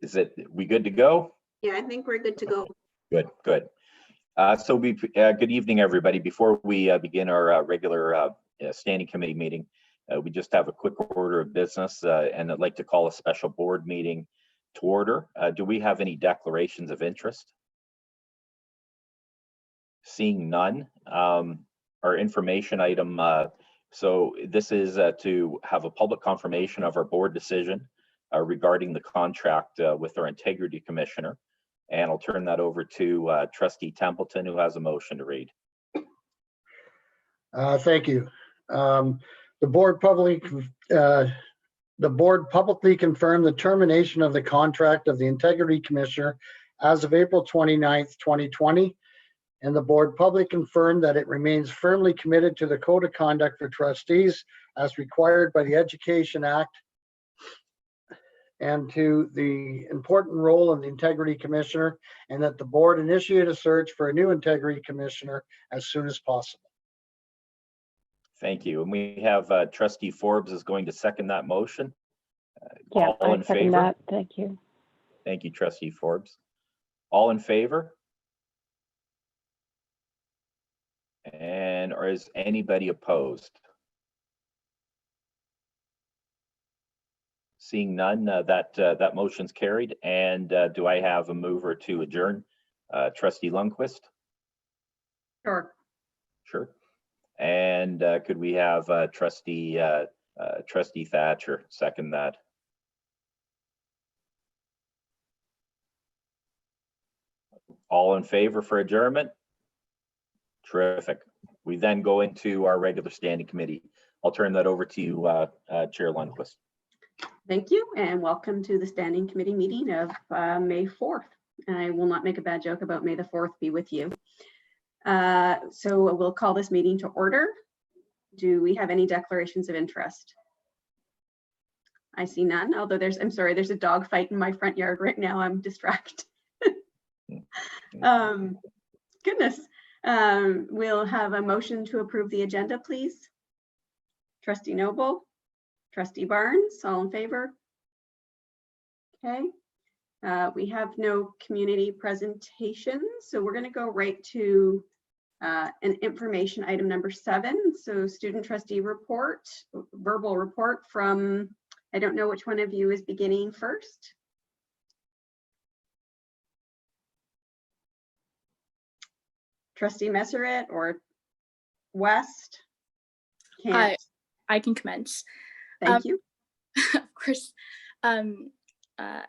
Is it, we good to go? Yeah, I think we're good to go. Good, good. Good evening, everybody. Before we begin our regular standing committee meeting, we just have a quick order of business, and I'd like to call a special board meeting to order. Do we have any declarations of interest? Seeing none. Our information item, so this is to have a public confirmation of our board decision regarding the contract with our integrity commissioner. And I'll turn that over to Trustee Templeton, who has a motion to read. Thank you. The board publicly confirmed the termination of the contract of the Integrity Commissioner as of April 29th, 2020. And the board publicly confirmed that it remains firmly committed to the Code of Conduct for Trustees as required by the Education Act and to the important role of the Integrity Commissioner, and that the board initiate a search for a new Integrity Commissioner as soon as possible. Thank you. And we have Trustee Forbes is going to second that motion. Yeah, all in I second favor? that. Thank you. Thank you, Trustee Forbes. All in favor? And or is anybody opposed? Seeing none, that motion's carried. And do I have a mover to adjourn? Trustee Lundquist? Sure. Sure. And could we have Trustee Thatcher second that? All in favor for adjournment? Terrific. We then go into our regular standing committee. I'll turn that over to you, Chair Lundquist. Thank you, and welcome to the standing committee meeting of May 4th. I will not make a bad joke about May the 4th be with you. So we'll call this meeting to order. Do we have any declarations of interest? I see none, although I'm sorry, there's a dog fight in my front yard right now. I'm distracted. Goodness. We'll have a motion to approve the agenda, please. Trustee Noble, Trustee Barnes, all in favor? Okay. We have no community presentations, so we're going to go right to an information item number 7. So student trustee report, verbal report from, I don't know which one of you is beginning first. Trustee Messeret or West? I can commence. Thank you. Of course.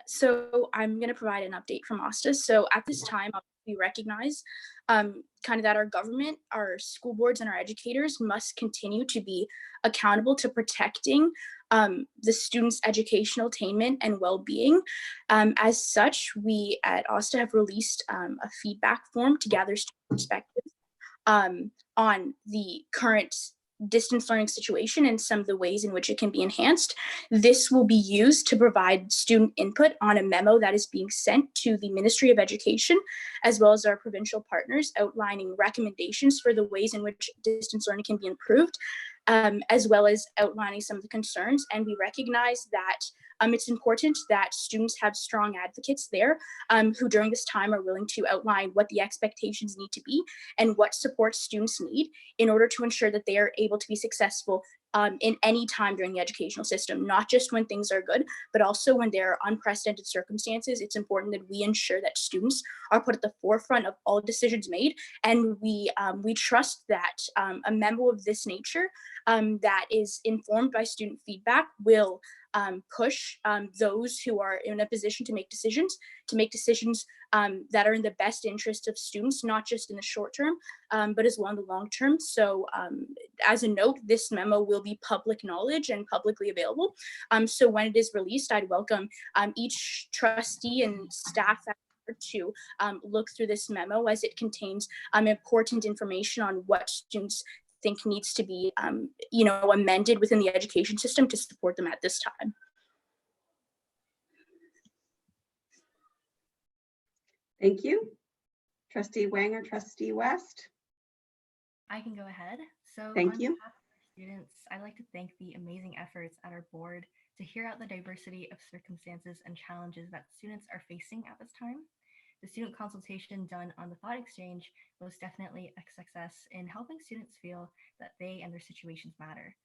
So I'm going to provide an update from OSTA. So at this time, we recognize kind of that our government, our school boards, and our educators must continue to be accountable to protecting the students' educational attainment and well-being. As such, we at OSTA have released a feedback form to gather student perspectives on the current distance learning situation and some of the ways in which it can be enhanced. This will be used to provide student input on a memo that is being sent to the Ministry of Education, as well as our provincial partners, outlining recommendations for the ways in which distance learning can be improved, as well as outlining some of the concerns. And we recognize that it's important that students have strong advocates there who during this time are willing to outline what the expectations need to be and what support students need in order to ensure that they are able to be successful in any time during the educational system, not just when things are good, but also when there are unprecedented circumstances. It's important that we ensure that students are put at the forefront of all decisions made. And we trust that a memo of this nature that is informed by student feedback will push those who are in a position to make decisions that are in the best interest of students, not just in the short term, but as well in the long term. So as a note, this memo will be public knowledge and publicly available. So when it is released, I'd welcome each trustee and staff to look through this memo, as it contains important information on what students think needs to be amended within the education system to support them at this time. Thank you. Trustee Wang or Trustee West? I can go ahead. So thank you. On behalf of our students, I'd like to thank the amazing efforts at our board to hear out the diversity of circumstances and challenges that students are facing at this time. The student consultation done on the thought exchange was definitely a success in helping students feel that they and their situations matter.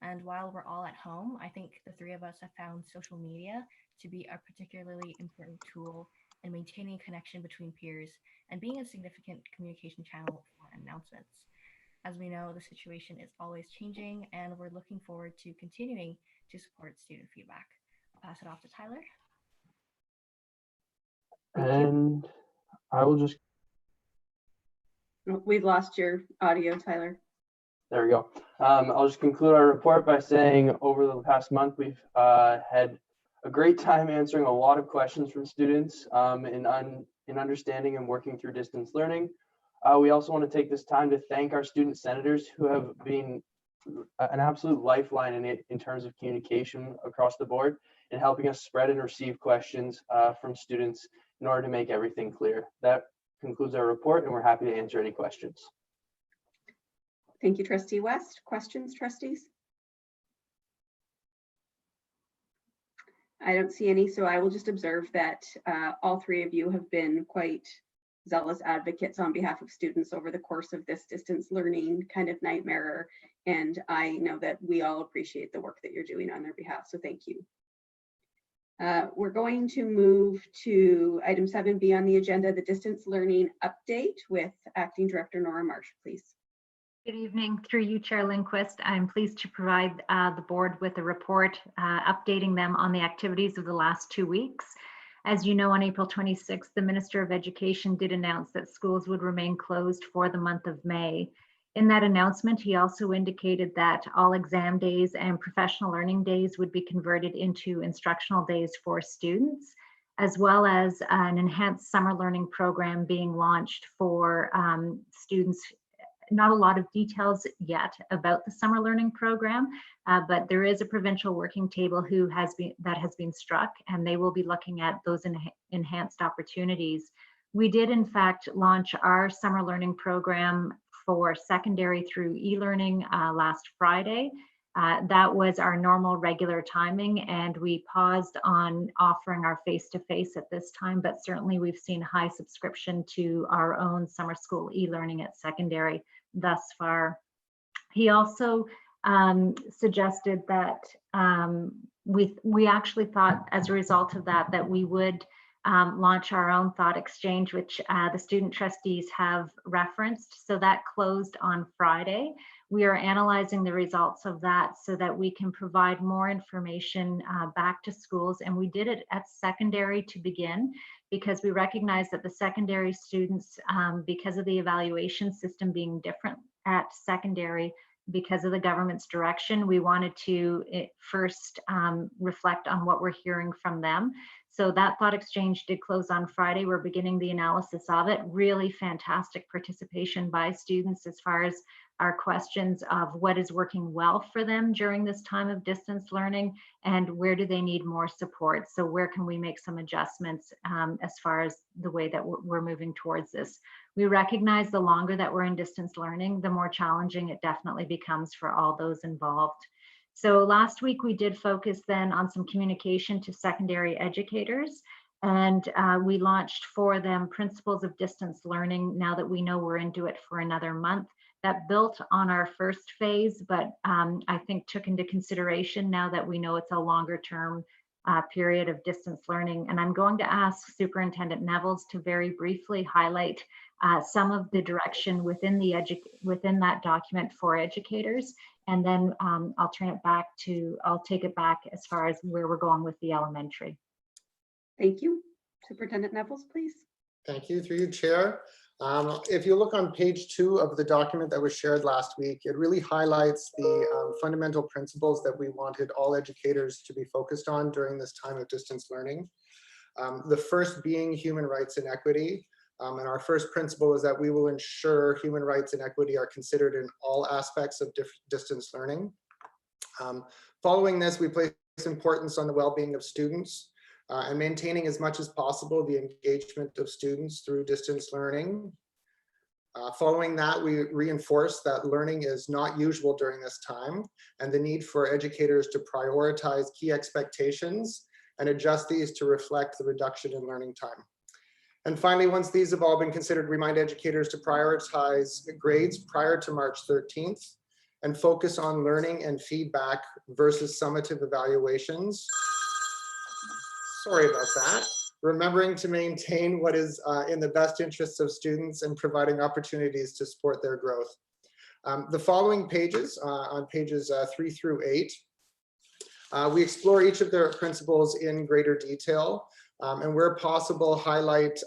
And while we're all at home, I think the three of us have found social media to be a particularly important tool in maintaining connection between peers and being a significant communication channel for announcements. As we know, the situation is always changing, and we're looking forward to continuing to support student feedback. I'll pass it off to Tyler. And I will just, We've lost your audio, Tyler. there we go. I'll just conclude our report by saying over the past month, we've had a great time answering a lot of questions from students in understanding and working through distance learning. We also want to take this time to thank our student senators who have been an absolute lifeline in terms of communication across the board and helping us spread and receive questions from students in order to make everything clear. That concludes our report, and we're happy to answer any questions. Thank you, Trustee West. Questions, trustees? I don't see any, so I will just observe that all three of you have been quite zealous advocates on behalf of students over the course of this distance learning kind of nightmare. And I know that we all appreciate the work that you're doing on their behalf, so thank you. We're going to move to item 7B on the agenda, the distance learning update with Acting Director Nora Marsh, please. Good evening. Through you, Chair Lindquist, I'm pleased to provide the board with a report updating them on the activities of the last 2 weeks. As you know, on April 26th, the Minister of Education did announce that schools would remain closed for the month of May. In that announcement, he also indicated that all exam days and professional learning days would be converted into instructional days for students, as well as an enhanced summer learning program being launched for students. Not a lot of details yet about the summer learning program, but there is a provincial working table that has been struck, and they will be looking at those enhanced opportunities. We did in fact launch our summer learning program for secondary through e-learning last Friday. That was our normal regular timing, and we paused on offering our face-to-face at this time, but certainly we've seen high subscription to our own summer school e-learning at secondary thus far. He also suggested that we actually thought as a result of that we would launch our own thought exchange, which the student trustees have referenced. So that closed on Friday. We are analyzing the results of that so that we can provide more information back to schools. And we did it at secondary to begin, because we recognize that the secondary students, because of the evaluation system being different at secondary, because of the government's direction, we wanted to first reflect on what we're hearing from them. So that thought exchange did close on Friday. We're beginning the analysis of it. Really fantastic participation by students as far as our questions of what is working well for them during this time of distance learning and where do they need more support. So where can we make some adjustments as far as the way that we're moving towards this. We recognize the longer that we're in distance learning, the more challenging it definitely becomes for all those involved. So last week we did focus then on some communication to secondary educators, and we launched for them principles of distance learning now that we know we're into it for another month. That built on our first phase, but I think took into consideration now that we know it's a longer term period of distance learning. And I'm going to ask Superintendent Nevels to very briefly highlight some of the direction within that document for educators. And then I'll take it back as far as where we're going with the elementary. Thank you. Superintendent Nevels, please. Thank you, through you, Chair. If you look on page 2 of the document that was shared last week, it really highlights the fundamental principles that we wanted all educators to be focused on during this time of distance learning. The first being human rights and equity. And our first principle is that we will ensure human rights and equity are considered in all aspects of distance learning. Following this, we place importance on the well-being of students and maintaining as much as possible the engagement of students through distance learning. Following that, we reinforced that learning is not usual during this time and the need for educators to prioritize key expectations and adjust these to reflect the reduction in learning time. And finally, once these have all been considered, remind educators to prioritize grades prior to March 13th and focus on learning and feedback versus summative evaluations. Sorry about that. Remembering to maintain what is in the best interests of students and providing opportunities to support their growth. The following pages, on pages 3 through 8, we explore each of their principles in greater detail, and where possible, highlight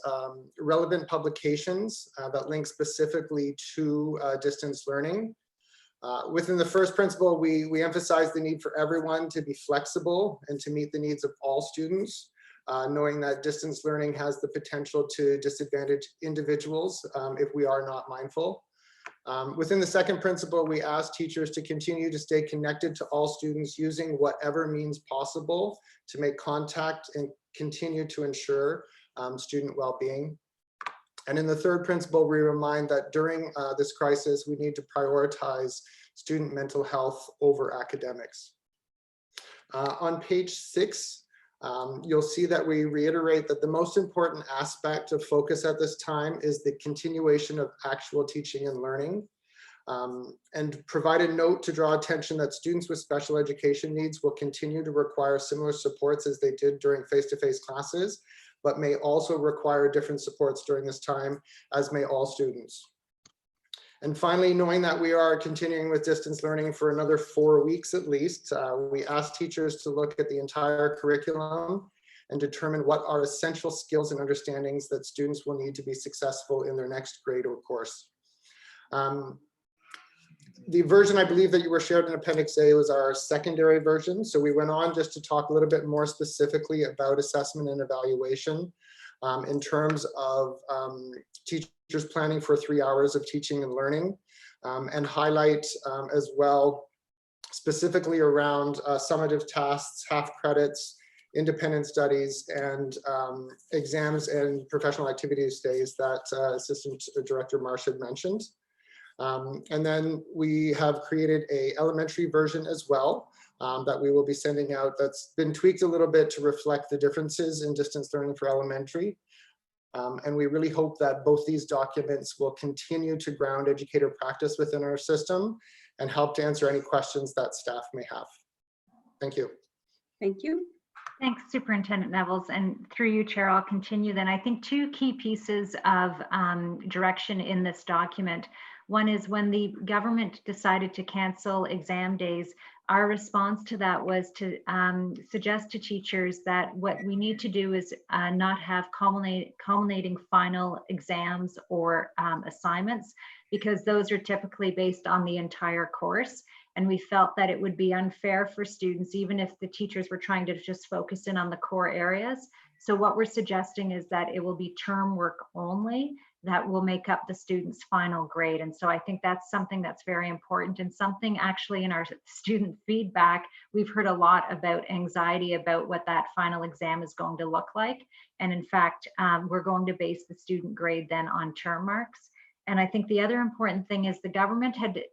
relevant publications that link specifically to distance learning. Within the first principle, we emphasize the need for everyone to be flexible and to meet the needs of all students. Knowing that distance learning has the potential to disadvantage individuals if we are not mindful. Within the second principle, we ask teachers to continue to stay connected to all students using whatever means possible to make contact and continue to ensure student well-being. And in the third principle, we remind that during this crisis, we need to prioritize student mental health over academics. On page 6, you'll see that we reiterate that the most important aspect of focus at this time is the continuation of actual teaching and learning, and provide a note to draw attention that students with special education needs will continue to require similar supports as they did during face-to-face classes, but may also require different supports during this time, as may all students. And finally, knowing that we are continuing with distance learning for another 4 weeks at least, we ask teachers to look at the entire curriculum and determine what are essential skills and understandings that students will need to be successful in their next grade or course. The version I believe that you were shared in Appendix A was our secondary version. So we went on just to talk a little bit more specifically about assessment and evaluation in terms of teachers planning for 3 hours of teaching and learning, and highlight as well specifically around summative tasks, half credits, independent studies, and exams and professional activities days that Assistant Director Marsh had mentioned. And then we have created a elementary version as well that we will be sending out that's been tweaked a little bit to reflect the differences in distance learning for elementary. And we really hope that both these documents will continue to ground educator practice within our system and help to answer any questions that staff may have. Thank you. Thank you. Thanks, Superintendent Nevels. And through you, Chair, I'll continue then. I think 2 key pieces of direction in this document. One is when the government decided to cancel exam days, our response to that was to suggest to teachers that what we need to do is not have culminating final exams or assignments, because those are typically based on the entire course. And we felt that it would be unfair for students, even if the teachers were trying to just focus in on the core areas. So what we're suggesting is that it will be term work only that will make up the student's final grade. And so I think that's something that's very important, and something actually in our student feedback, we've heard a lot about anxiety about what that final exam is going to look like. And in fact, we're going to base the student grade then on term marks. And I think the other important thing is the government had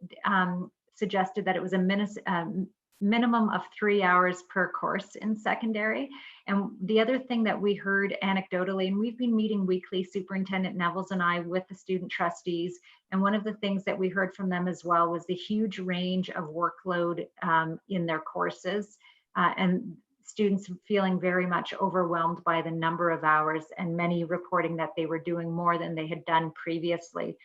suggested that it was a minimum of 3 hours per course in secondary. And the other thing that we heard anecdotally, and we've been meeting weekly, Superintendent Nevels and I, with the student trustees, and one of the things that we heard from them as well was the huge range of workload in their courses, and students feeling very much overwhelmed by the number of hours, and many reporting that they were doing more than they had done previously.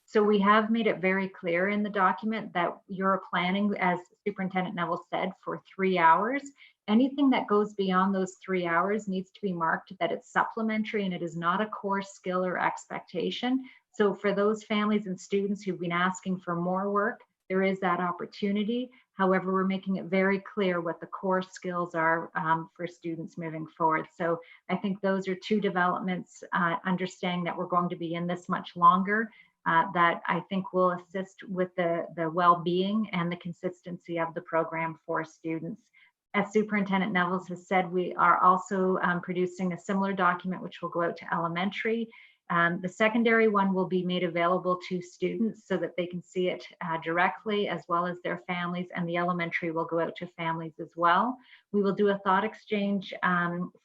So we have made it very clear in the document that you're planning, as Superintendent Neville said, for 3 hours. Anything that goes beyond those 3 hours needs to be marked that it's supplementary and it is not a core skill or expectation. So for those families and students who've been asking for more work, there is that opportunity. However, we're making it very clear what the core skills are for students moving forward. So I think those are 2 developments, understanding that we're going to be in this much longer. That I think will assist with the well-being and the consistency of the program for students. As Superintendent Nevels has said, we are also producing a similar document which will go out to elementary. The secondary one will be made available to students so that they can see it directly, as well as their families, and the elementary will go out to families as well. We will do a thought exchange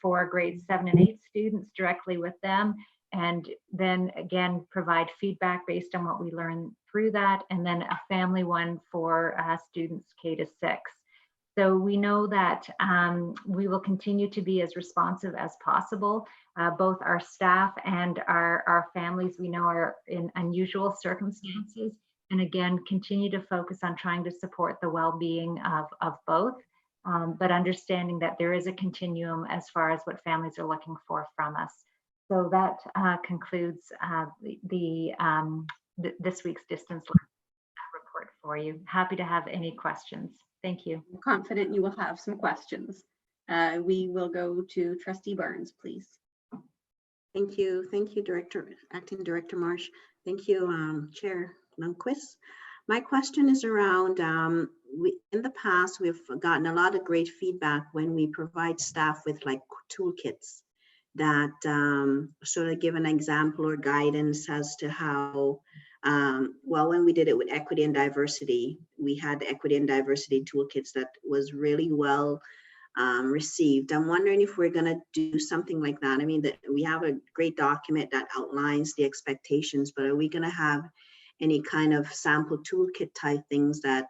for grades 7 and 8 students directly with them, and then again provide feedback based on what we learn through that, and then a family one for students K to 6. So we know that we will continue to be as responsive as possible. Both our staff and our families, we know, are in unusual circumstances, and again continue to focus on trying to support the well-being of both, but understanding that there is a continuum as far as what families are looking for from us. So that concludes this week's distance learning report for you. Happy to have any questions. Thank you. I'm confident you will have some questions. We will go to Trustee Barnes, please. Thank you, Acting Director Marsh. Thank you, Chair Lundquist. My question is around, in the past, we've gotten a lot of great feedback when we provide staff with like toolkits that sort of give an example or guidance as to how, well, when we did it with equity and diversity, we had equity and diversity toolkits that was really well received. I'm wondering if we're going to do something like that. I mean, that we have a great document that outlines the expectations, but are we going to have any kind of sample toolkit type things that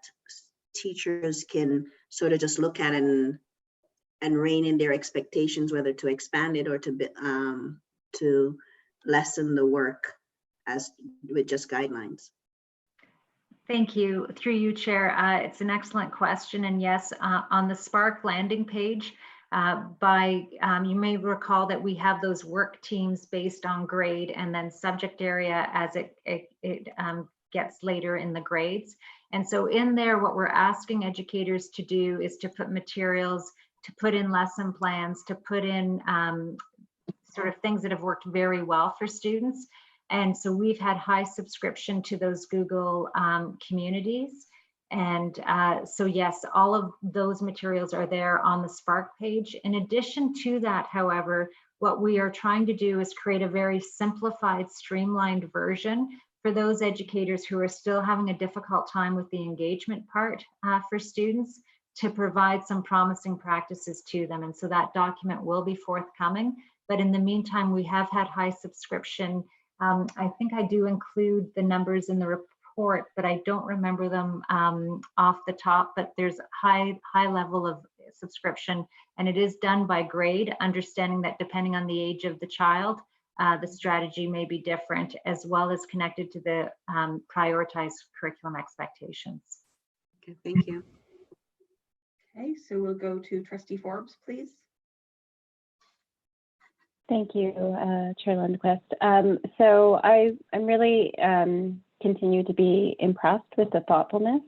teachers can sort of just look at and rein in their expectations, whether to expand it or to lessen the work as with just guidelines? Thank you. Through you, Chair. It's an excellent question. And yes, on the Spark landing page, you may recall that we have those work teams based on grade and then subject area as it gets later in the grades. And so in there, what we're asking educators to do is to put materials, to put in lesson plans, to put in sort of things that have worked very well for students. And so we've had high subscription to those Google communities. And so yes, all of those materials are there on the Spark page. In addition to that, however, what we are trying to do is create a very simplified, streamlined version for those educators who are still having a difficult time with the engagement part for students, to provide some promising practices to them. And so that document will be forthcoming. But in the meantime, we have had high subscription. I think I do include the numbers in the report, but I don't remember them off the top, but there's high level of subscription, and it is done by grade, understanding that depending on the age of the child, the strategy may be different, as well as connected to the prioritized curriculum expectations. Okay, thank you. Okay, so we'll go to Trustee Forbes, please. Thank you, Chair Lundquist. So I'm really continue to be impressed with the thoughtfulness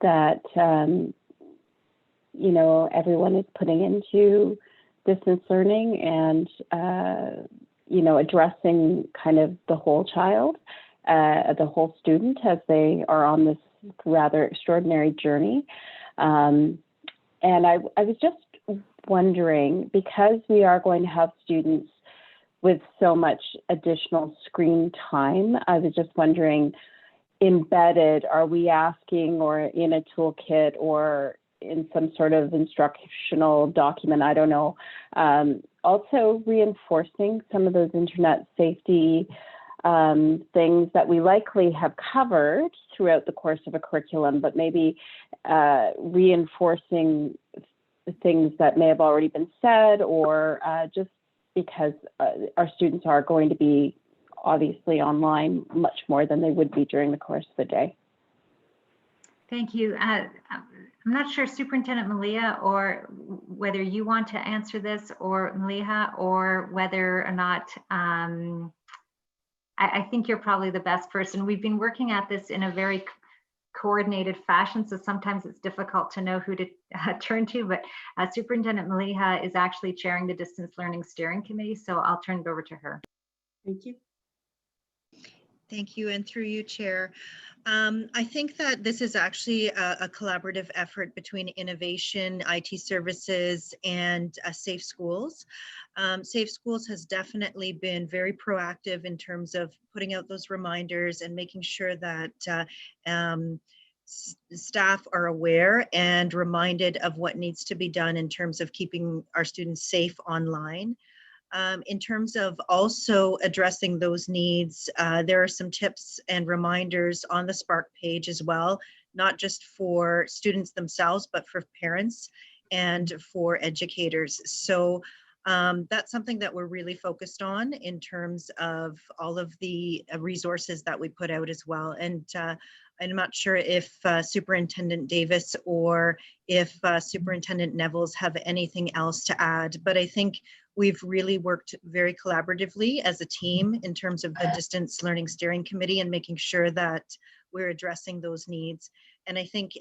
that you know, everyone is putting into distance learning, and you know, addressing kind of the whole child, the whole student, as they are on this rather extraordinary journey. And I was just wondering, because we are going to have students with so much additional screen time, I was just wondering, embedded, are we asking, or in a toolkit or in some sort of instructional document, I don't know, also reinforcing some of those internet safety things that we likely have covered throughout the course of a curriculum, but maybe reinforcing things that may have already been said, or just because our students are going to be obviously online much more than they would be during the course of the day. Thank you. I'm not sure, Superintendent Malia, or whether you want to answer this, or Malia, or whether or not, I think you're probably the best person. We've been working at this in a very coordinated fashion, so sometimes it's difficult to know who to turn to, but Superintendent Malia is actually chairing the Distance Learning Steering Committee, so I'll turn it over to her. Thank you. Thank you, and through you, Chair. I think that this is actually a collaborative effort between innovation, IT services, and Safe Schools. Safe Schools has definitely been very proactive in terms of putting out those reminders and making sure that staff are aware and reminded of what needs to be done in terms of keeping our students safe online. In terms of also addressing those needs, there are some tips and reminders on the Spark page as well, not just for students themselves, but for parents and for educators. So that's something that we're really focused on in terms of all of the resources that we put out as well. And I'm not sure if Superintendent Davis or if Superintendent Nevels have anything else to add, but I think we've really worked very collaboratively as a team in terms of the Distance Learning Steering Committee and making sure that we're addressing those needs. And I think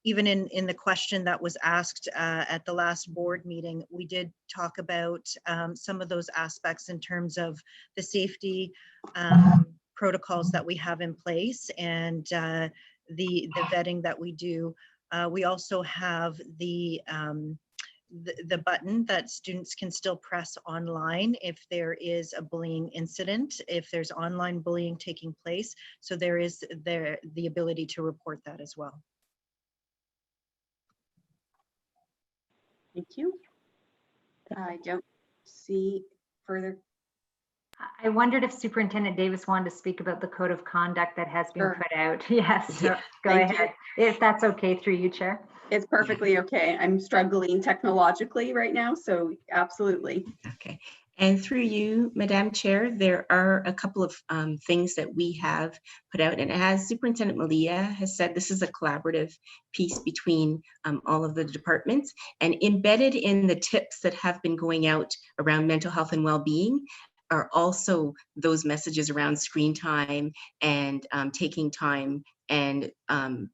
even in the question that was asked at the last board meeting, we did talk about some of those aspects in terms of the safety protocols that we have in place and the vetting that we do. We also have the button that students can still press online if there is a bullying incident, if there's online bullying taking place. So there is the ability to report that as well. Thank you. I don't see further. I wondered if Superintendent Davis wanted to speak about the code of conduct that has been put out. Yes, so go ahead, if that's okay through you, Chair. It's perfectly okay. I'm struggling technologically right now, so absolutely. Okay. And through you, Madam Chair, there are a couple of things that we have put out. And as Superintendent Malia has said, this is a collaborative piece between all of the departments. And embedded in the tips that have been going out around mental health and well-being are also those messages around screen time and taking time and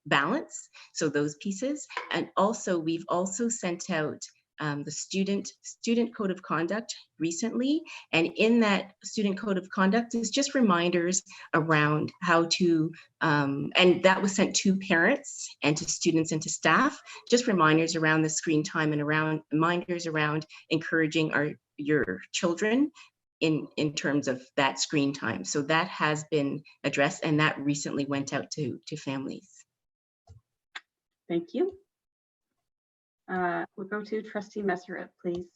balance. So those pieces. And also, we've also sent out the student code of conduct recently, and in that student code of conduct is just reminders around how to and that was sent to parents and to students and to staff, just reminders around the screen time and around reminders around encouraging your children in terms of that screen time. So that has been addressed, and that recently went out to families. Thank you. We'll go to Trustee Messeret, please.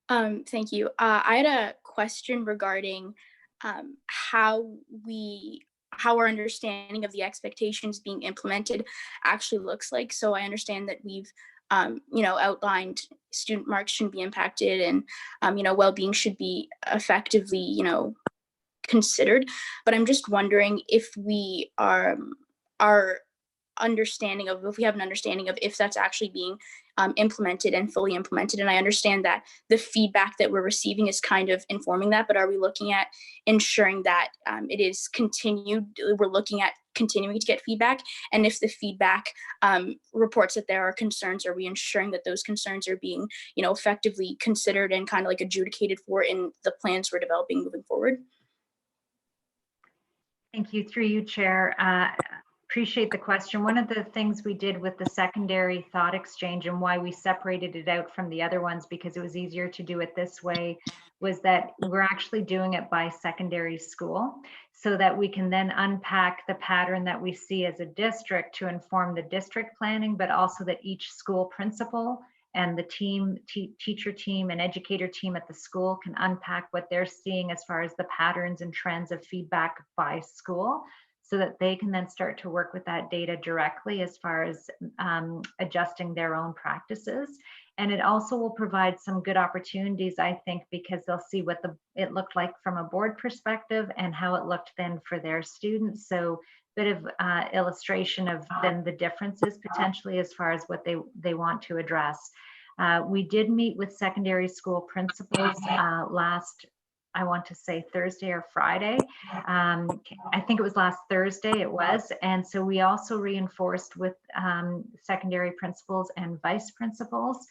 Thank you. I had a question regarding how our understanding of the expectations being implemented actually looks like. So I understand that we've outlined student marks shouldn't be impacted, and well-being should be effectively considered. But I'm just wondering if we have an understanding of if that's actually being implemented and fully implemented. And I understand that the feedback that we're receiving is kind of informing that, but are we looking at ensuring that it is continued? We're looking at continuing to get feedback, and if the feedback reports that there are concerns, are we ensuring that those concerns are being effectively considered and kind of like adjudicated for in the plans we're developing moving forward? Thank you. Through you, Chair. Appreciate the question. One of the things we did with the secondary thought exchange and why we separated it out from the other ones, because it was easier to do it this way, was that we're actually doing it by secondary school so that we can then unpack the pattern that we see as a district to inform the district planning, but also that each school principal and the team, teacher team and educator team at the school can unpack what they're seeing as far as the patterns and trends of feedback by school, so that they can then start to work with that data directly as far as adjusting their own practices. And it also will provide some good opportunities, I think, because they'll see what it looked like from a board perspective and how it looked then for their students. So a bit of illustration of then the differences potentially as far as what they want to address. We did meet with secondary school principals last, I want to say Thursday or Friday. I think it was last Thursday it was. And so we also reinforced with secondary principals and vice principals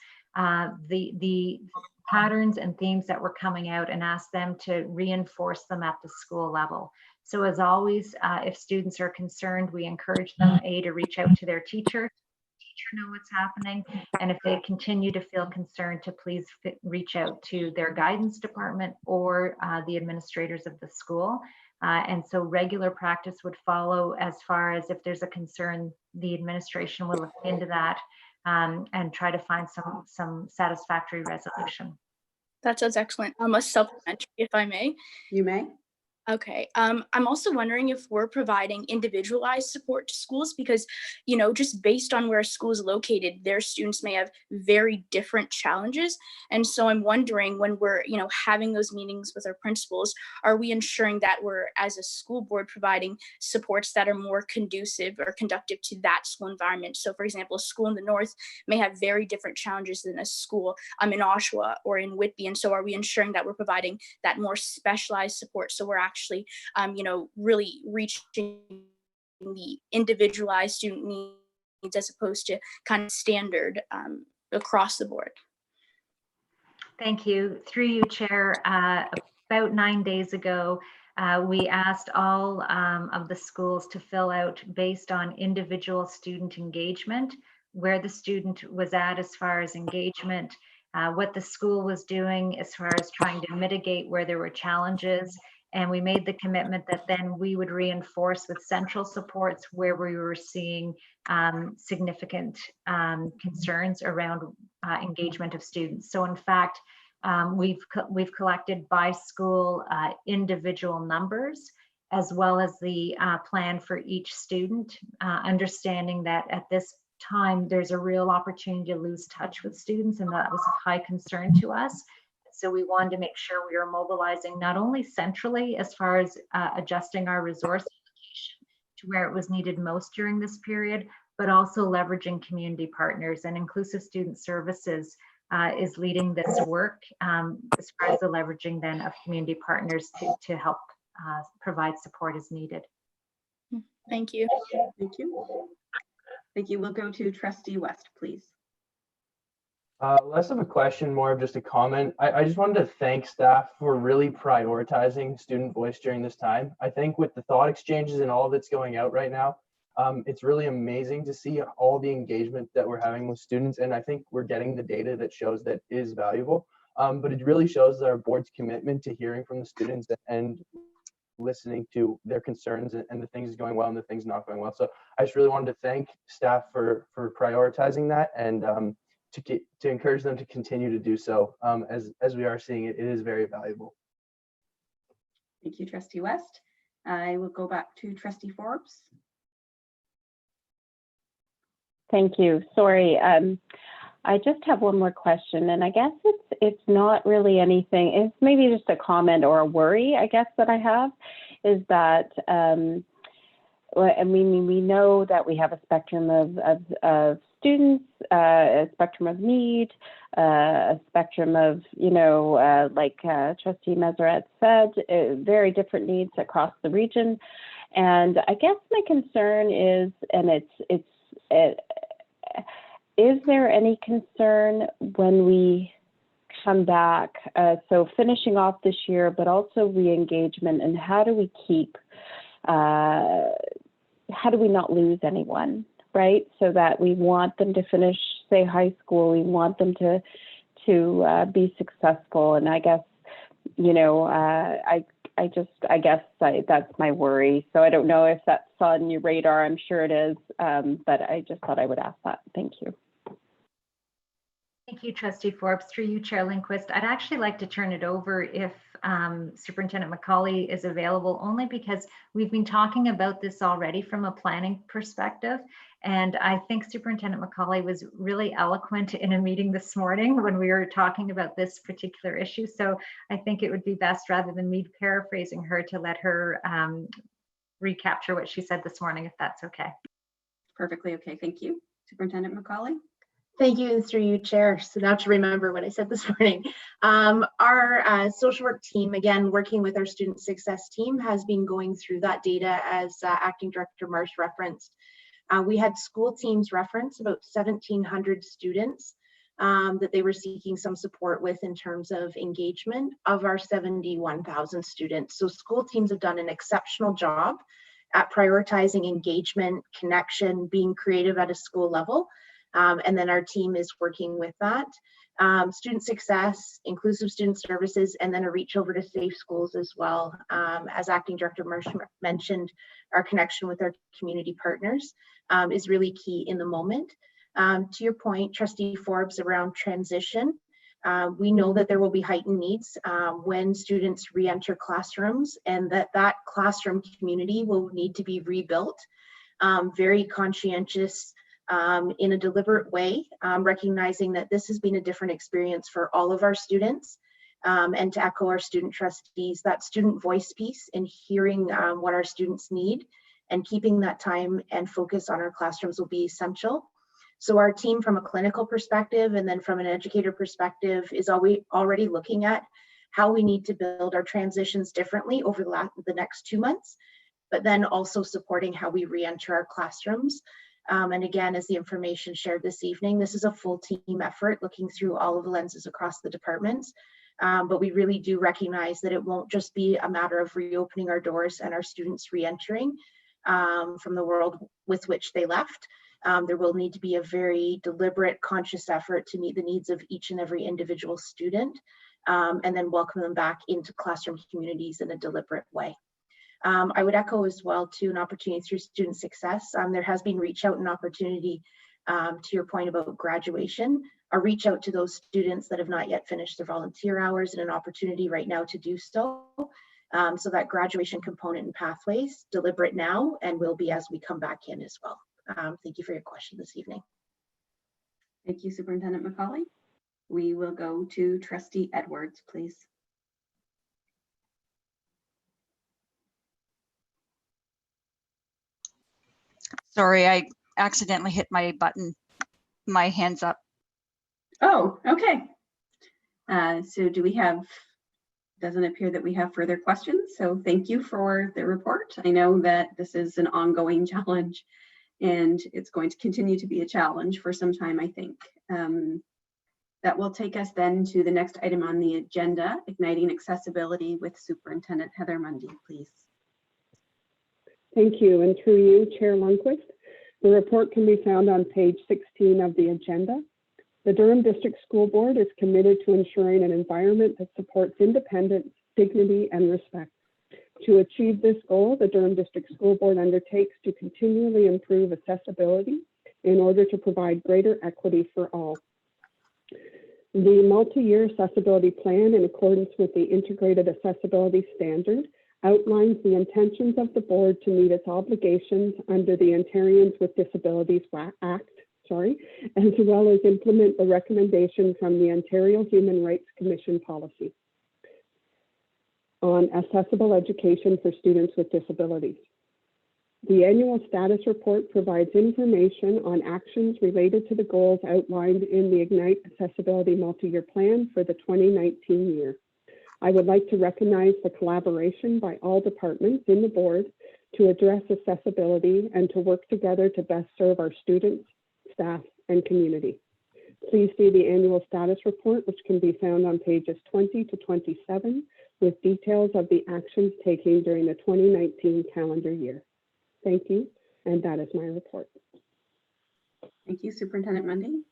the patterns and themes that were coming out and asked them to reinforce them at the school level. So as always, if students are concerned, we encourage them to reach out to their teacher know what's happening, and if they continue to feel concerned, to please reach out to their guidance department or the administrators of the school. And so regular practice would follow, as far as if there's a concern, the administration will look into that and try to find some satisfactory resolution. That sounds excellent. A supplementary, if I may. You may. Okay. I'm also wondering if we're providing individualized support to schools, because, you know, just based on where a school is located, their students may have very different challenges. And so I'm wondering, when we're, you know, having those meetings with our principals, are we ensuring that we're, as a school board, providing supports that are more conducive or conductive to that school environment? So for example, a school in the north may have very different challenges than a school in Oshawa or in Whitby. And so are we ensuring that we're providing that more specialized support, so we're actually you know, really reaching the individualized student needs as opposed to kind of standard across the board? Thank you. Through you, Chair. About 9 days ago, we asked all of the schools to fill out, based on individual student engagement, where the student was at as far as engagement, what the school was doing as far as trying to mitigate where there were challenges. And we made the commitment that then we would reinforce with central supports where we were seeing significant concerns around engagement of students. So in fact, we've collected by school individual numbers, as well as the plan for each student, understanding that at this time there's a real opportunity to lose touch with students, and that was of high concern to us. So we wanted to make sure we were mobilizing not only centrally as far as adjusting our resource allocation to where it was needed most during this period, but also leveraging community partners. And Inclusive Student Services is leading this work as far as the leveraging then of community partners to help provide support as needed. Thank you. Thank you. Thank you. We'll go to Trustee West, please. Less of a question, more of just a comment. I just wanted to thank staff for really prioritizing student voice during this time. I think with the thought exchanges and all that's going out right now, it's really amazing to see all the engagement that we're having with students. And I think we're getting the data that shows that is valuable. But it really shows our board's commitment to hearing from the students and listening to their concerns and the things going well and the things not going well. So I just really wanted to thank staff for prioritizing that, and to encourage them to continue to do so. As we are seeing it, it is very valuable. Thank you, Trustee West. I will go back to Trustee Forbes. Thank you. Sorry, I just have one more question, and I guess it's not really anything. It's maybe just a comment or a worry, I guess, that I have, is that I mean, we know that we have a spectrum of students, a spectrum of need, a spectrum of, you know, like Trustee Meseret said, very different needs across the region. And I guess my concern is, and is there any concern when we come back, so finishing off this year, but also re-engagement, and how do we keep, how do we not lose anyone, right? So that we want them to finish, say, high school, we want them to be successful. And I guess, you know, I guess that's my worry. So I don't know if that's on your radar. I'm sure it is, but I just thought I would ask that. Thank you. Thank you, Trustee Forbes. Through you, Chair Lindquist, I'd actually like to turn it over if Superintendent McCauley is available, only because we've been talking about this already from a planning perspective. And I think Superintendent McCauley was really eloquent in a meeting this morning when we were talking about this particular issue. So I think it would be best, rather than me paraphrasing her, to let her recapture what she said this morning, if that's okay. Perfectly okay. Thank you. Superintendent McCauley. Thank you, and through you, Chair. So now to remember what I said this morning. Our social work team, again, working with our student success team, has been going through that data as Acting Director Marsh referenced. We had school teams reference about 1,700 students that they were seeking some support with in terms of engagement of our 71,000 students. So school teams have done an exceptional job at prioritizing engagement, connection, being creative at a school level. And then our team is working with that. Student success, inclusive student services, and then a reach over to safe schools as well. As Acting Director Marsh mentioned, our connection with our community partners is really key in the moment. To your point, Trustee Forbes, around transition, we know that there will be heightened needs when students re-enter classrooms, and that classroom community will need to be rebuilt. Very conscientious in a deliberate way, recognizing that this has been a different experience for all of our students. And to echo our student trustees, that student voice piece and hearing what our students need and keeping that time and focus on our classrooms will be essential. So our team, from a clinical perspective and then from an educator perspective, is already looking at how we need to build our transitions differently over the next 2 months, but then also supporting how we re-enter our classrooms. And again, as the information shared this evening, this is a full team effort looking through all of the lenses across the departments. But we really do recognize that it won't just be a matter of reopening our doors and our students re-entering from the world with which they left. There will need to be a very deliberate, conscious effort to meet the needs of each and every individual student, and then welcome them back into classroom communities in a deliberate way. I would echo as well to an opportunity through student success. There has been reach out and opportunity to your point about graduation, a reach out to those students that have not yet finished their volunteer hours, and an opportunity right now to do so. So that graduation component and pathways, deliberate now and will be as we come back in as well. Thank you for your question this evening. Thank you, Superintendent McCauley. We will go to Trustee Edwards, please. Sorry, I accidentally hit my button, my hands up. Oh, okay. So do we have, doesn't appear that we have further questions. So thank you for the report. I know that this is an ongoing challenge and it's going to continue to be a challenge for some time, I think. That will take us then to the next item on the agenda, Igniting Accessibility with Superintendent Heather Mundy, please. Thank you, and through you, Chair Lundquist. The report can be found on page 16 of the agenda. The Durham District School Board is committed to ensuring an environment that supports independence, dignity, and respect. To achieve this goal, the Durham District School Board undertakes to continually improve accessibility in order to provide greater equity for all. The multi-year accessibility plan, in accordance with the Integrated Accessibility Standard, outlines the intentions of the board to meet its obligations under the Ontarians with Disabilities Act, as well as implement the recommendation from the Ontario Human Rights Commission policy on accessible education for students with disabilities. The annual status report provides information on actions related to the goals outlined in the Ignite Accessibility Multi-Year Plan for the 2019 year. I would like to recognize the collaboration by all departments in the board to address accessibility and to work together to best serve our students, staff, and community. Please see the annual status report, which can be found on pages 20 to 27, with details of the actions taken during the 2019 calendar year. Thank you, and that is my report. Thank you, Superintendent Mundy.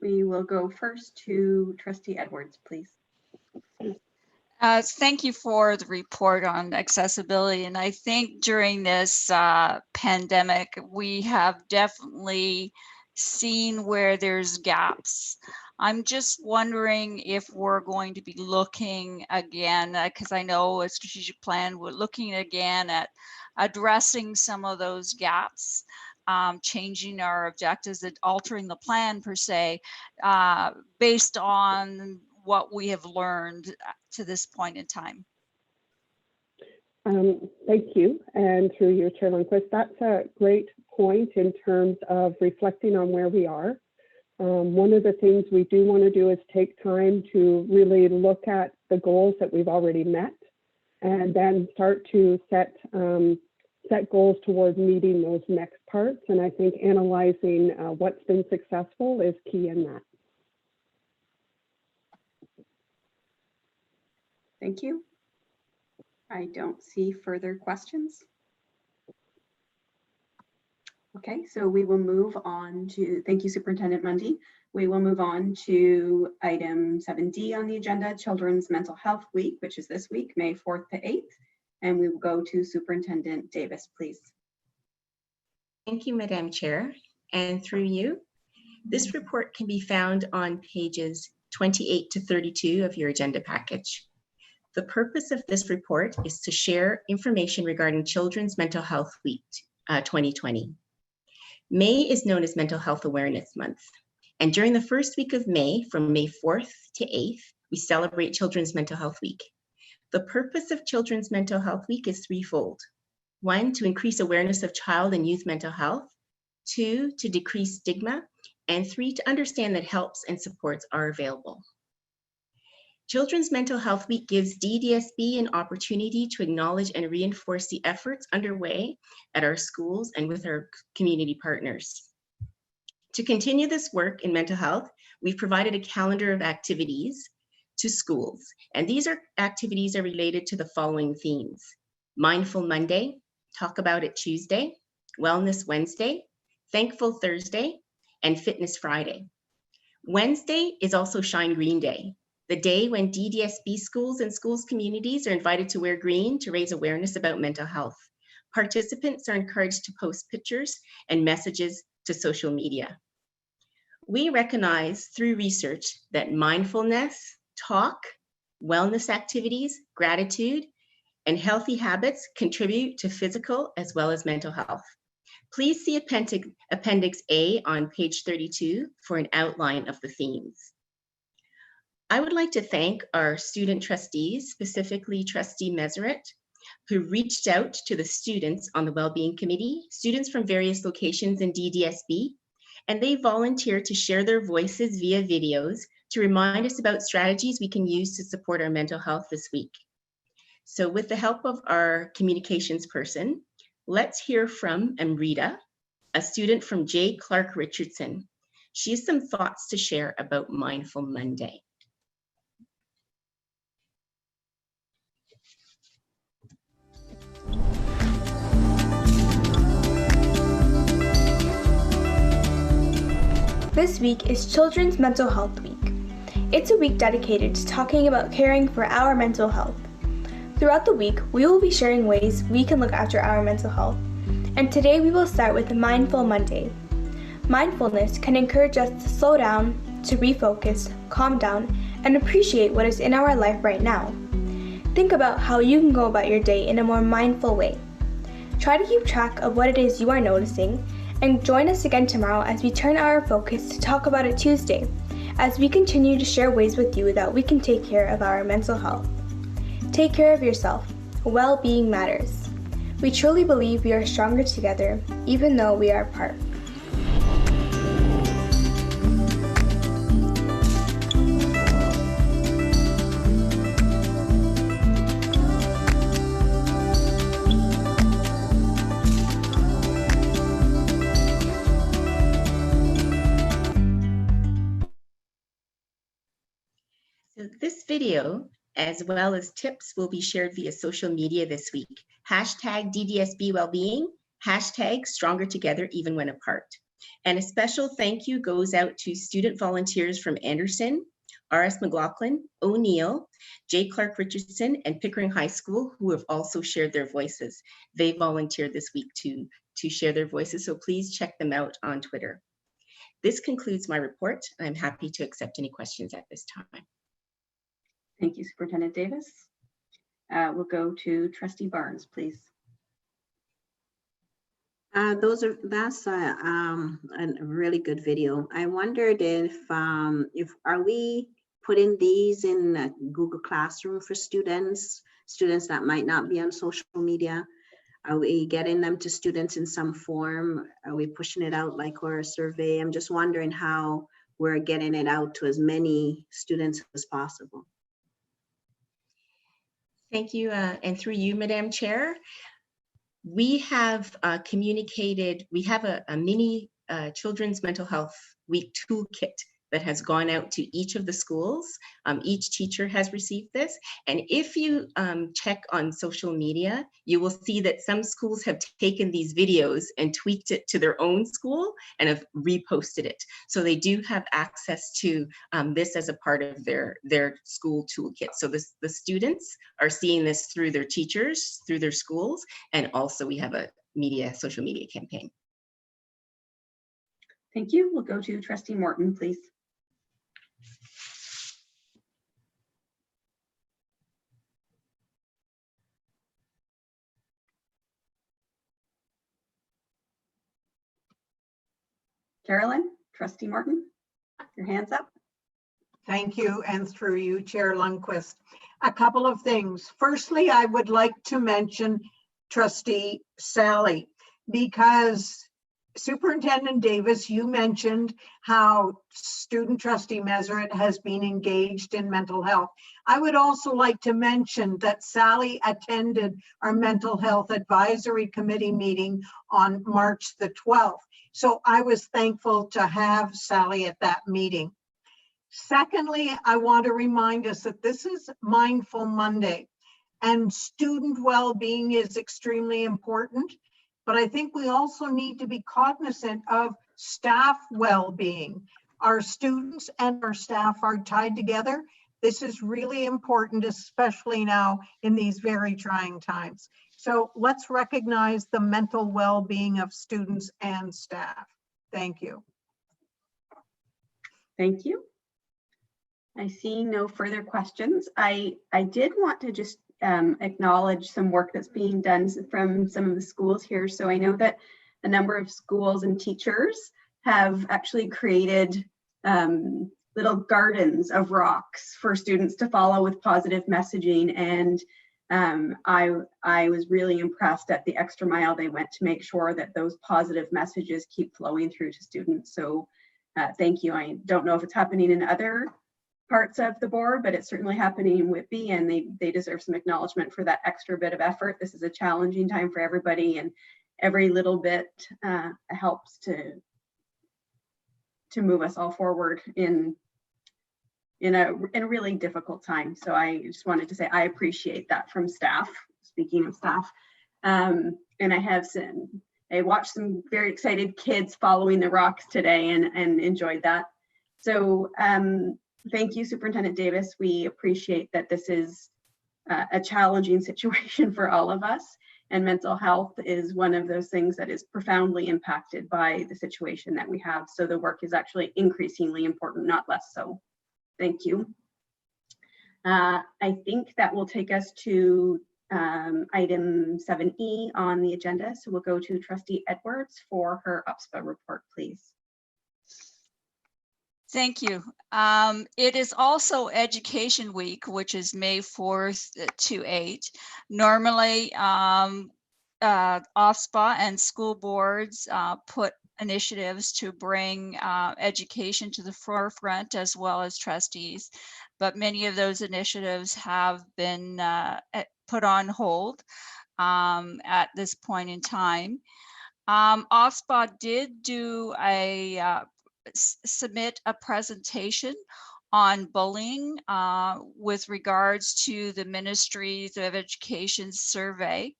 We will go first to Trustee Edwards, please. Thank you for the report on accessibility. And I think during this pandemic, we have definitely seen where there's gaps. I'm just wondering if we're going to be looking again, because I know a strategic plan, we're looking again at addressing some of those gaps, changing our objectives, and altering the plan per se, based on what we have learned to this point in time. Thank you, and through your Chair Lundquist, that's a great point in terms of reflecting on where we are. One of the things we do want to do is take time to really look at the goals that we've already met, and then start to set goals toward meeting those next parts. And I think analyzing what's been successful is key in that. Thank you. I don't see further questions. Okay, so we will move on to, thank you, Superintendent Mundy. We will move on to item 7D on the agenda, Children's Mental Health Week, which is this week, May 4th to 8th. And we will go to Superintendent Davis, please. Thank you, Madam Chair. And through you, this report can be found on pages 28 to 32 of your agenda package. The purpose of this report is to share information regarding Children's Mental Health Week 2020. May is known as Mental Health Awareness Month. And during the first week of May, from May 4th to 8th, we celebrate Children's Mental Health Week. The purpose of Children's Mental Health Week is threefold. 1, to increase awareness of child and youth mental health. 2, to decrease stigma. And 3, to understand that helps and supports are available. Children's Mental Health Week gives DDSB an opportunity to acknowledge and reinforce the efforts underway at our schools and with our community partners. To continue this work in mental health, we've provided a calendar of activities to schools, and these activities are related to the following themes: Mindful Monday, Talk About It Tuesday, Wellness Wednesday, Thankful Thursday, and Fitness Friday. Wednesday is also Shine Green Day, the day when DDSB schools and schools communities are invited to wear green to raise awareness about mental health. Participants are encouraged to post pictures and messages to social media. We recognize through research that mindfulness, talk, wellness activities, gratitude, and healthy habits contribute to physical as well as mental health. Please see Appendix A on page 32 for an outline of the themes. I would like to thank our student trustees, specifically Trustee Meseret, who reached out to the students on the Wellbeing Committee, students from various locations in DDSB, and they volunteered to share their voices via videos to remind us about strategies we can use to support our mental health this week. So with the help of our communications person, let's hear from Amrita, a student from J. Clark Richardson. She has some thoughts to share about Mindful Monday. This week is Children's Mental Health Week. It's a week dedicated to talking about caring for our mental health. Throughout the week, we will be sharing ways we can look after our mental health. And today we will start with Mindful Monday. Mindfulness can encourage us to slow down, to refocus, calm down, and appreciate what is in our life right now. Think about how you can go about your day in a more mindful way. Try to keep track of what it is you are noticing, and join us again tomorrow as we turn our focus to Talk About It Tuesday, as we continue to share ways with you that we can take care of our mental health. Take care of yourself. Well-being matters. We truly believe we are stronger together, even though we are apart. This video, as well as tips, will be shared via social media this week. Hashtag DDSB Wellbeing, hashtag Stronger Together Even When Apart. And a special thank you goes out to student volunteers from Anderson, R.S. McLaughlin, O'Neill, J. Clark Richardson, and Pickering High School, who have also shared their voices. They volunteered this week to share their voices, so please check them out on Twitter. This concludes my report. I'm happy to accept any questions at this time. Thank you, Superintendent Davis. We'll go to Trustee Barnes, please. That's a really good video. I wondered if are we putting these in Google Classroom for students that might not be on social media? Are we getting them to students in some form? Are we pushing it out like we're a survey? I'm just wondering how we're getting it out to as many students as possible. Thank you, and through you, Madam Chair. We have communicated, we have a mini Children's Mental Health Week toolkit that has gone out to each of the schools. Each teacher has received this. And if you check on social media, you will see that some schools have taken these videos and tweaked it to their own school and have reposted it. So they do have access to this as a part of their school toolkit. So the students are seeing this through their teachers, through their schools, and also we have a social media campaign. Thank you. We'll go to Trustee Morton, please. Carolyn, Trustee Morton, your hand's up. Thank you, and through you, Chair Lundquist. A couple of things. Firstly, I would like to mention Trustee Sally, because Superintendent Davis, you mentioned how student trustee Meseret has been engaged in mental health. I would also like to mention that Sally attended our mental health advisory committee meeting on March the 12th. So I was thankful to have Sally at that meeting. Secondly, I want to remind us that this is Mindful Monday, and student well-being is extremely important. But I think we also need to be cognizant of staff well-being. Our students and our staff are tied together. This is really important, especially now in these very trying times. So let's recognize the mental well-being of students and staff. Thank you. Thank you. I see no further questions. I did want to just acknowledge some work that's being done from some of the schools here. So I know that a number of schools and teachers have actually created little gardens of rocks for students to follow with positive messaging. And I was really impressed at the extra mile they went to make sure that those positive messages keep flowing through to students. So thank you. I don't know if it's happening in other parts of the board, but it's certainly happening in Whitby, and they deserve some acknowledgement for that extra bit of effort. This is a challenging time for everybody, and every little bit helps to move us all forward in a really difficult time. So I just wanted to say I appreciate that from staff. Speaking of staff, and I watched some very excited kids following the rocks today and enjoyed that. So thank you, Superintendent Davis. We appreciate that this is a challenging situation for all of us, and mental health is one of those things that is profoundly impacted by the situation that we have. So the work is actually increasingly important, not less so. Thank you. I think that will take us to item 7E on the agenda. So we'll go to Trustee Edwards for her UPSPA report, please. Thank you. It is also Education Week, which is May 4th to 8. Normally, OSPA and school boards put initiatives to bring education to the forefront, as well as trustees. But many of those initiatives have been put on hold at this point in time. OSPA did do submit a presentation on bullying with regards to the Ministries of Education survey,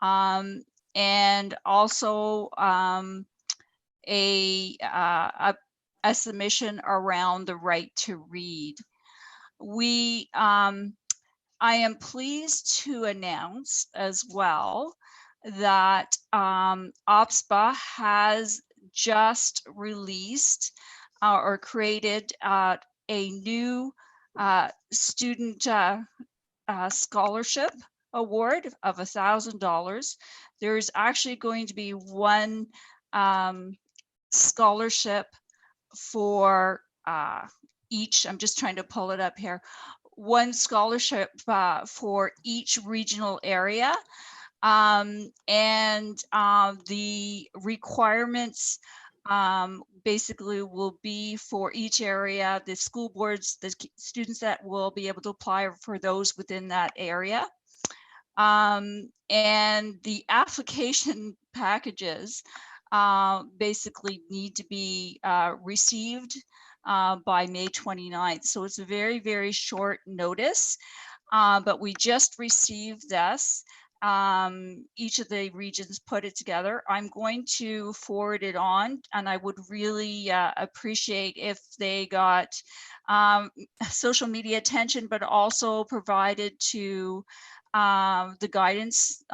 and also a submission around the right to read. I am pleased to announce as well that OSPA has just released or created a new student scholarship award of $1,000. There's actually going to be one scholarship for each. I'm just trying to pull it up here. One scholarship for each regional area. And the requirements basically will be for each area, the school boards, the students that will be able to apply for those within that area. And the application packages basically need to be received by May 29th. So it's a very, very short notice, but we just received this. Each of the regions put it together. I'm going to forward it on, and I would really appreciate if they got social media attention, but also provided to the guidance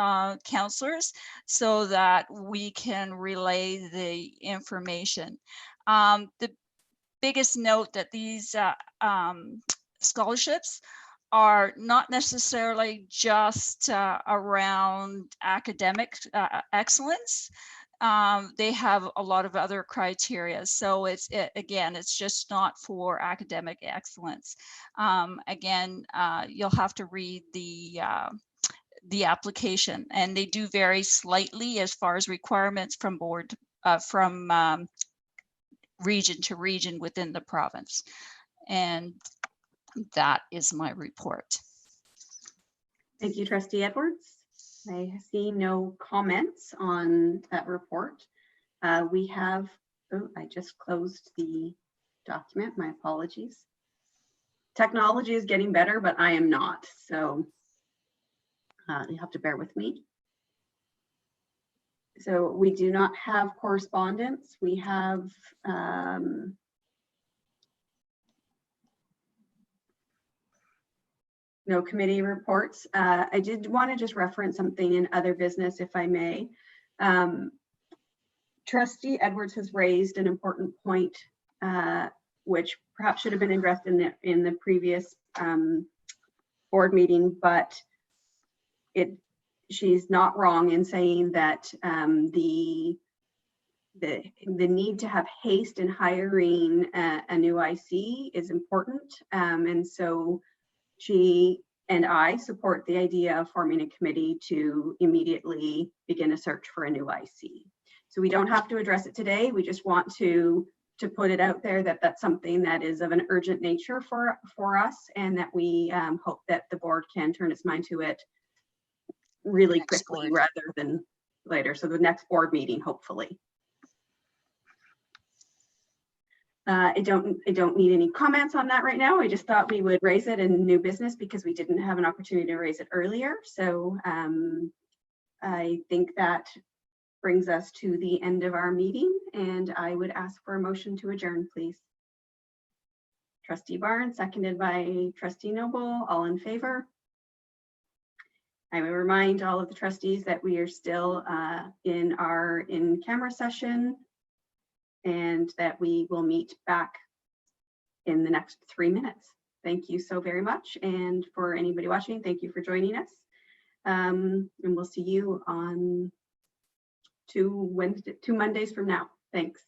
counselors so that we can relay the information. The biggest note that these scholarships are not necessarily just around academic excellence. They have a lot of other criteria. So again, it's just not for academic excellence. Again, you'll have to read the application, and they do vary slightly as far as requirements from region to region within the province. And that is my report. Thank you, Trustee Edwards. I see no comments on that report. We have, oh, I just closed the document, my apologies. Technology is getting better, but I am not, so you have to bear with me. So we do not have correspondence. We have no committee reports. I did want to just reference something in other business, if I may. Trustee Edwards has raised an important point, which perhaps should have been addressed in the previous board meeting, but she's not wrong in saying that the need to have haste in hiring a new IC is important, and so she and I support the idea of forming a committee to immediately begin a search for a new IC. So we don't have to address it today. We just want to put it out there that that's something that is of an urgent nature for us, and that we hope that the board can turn its mind to it really quickly rather than later. So the next board meeting, hopefully. I don't need any comments on that right now. I just thought we would raise it in new business because we didn't have an opportunity to raise it earlier. So I think that brings us to the end of our meeting, and I would ask for a motion to adjourn, please. Trustee Barnes, seconded by Trustee Noble. All in favor? I will remind all of the trustees that we are still in our in-camera session, and that we will meet back in the next 3 minutes. Thank you so very much. And for anybody watching, thank you for joining us. And we'll see you on two Mondays from now. Thanks.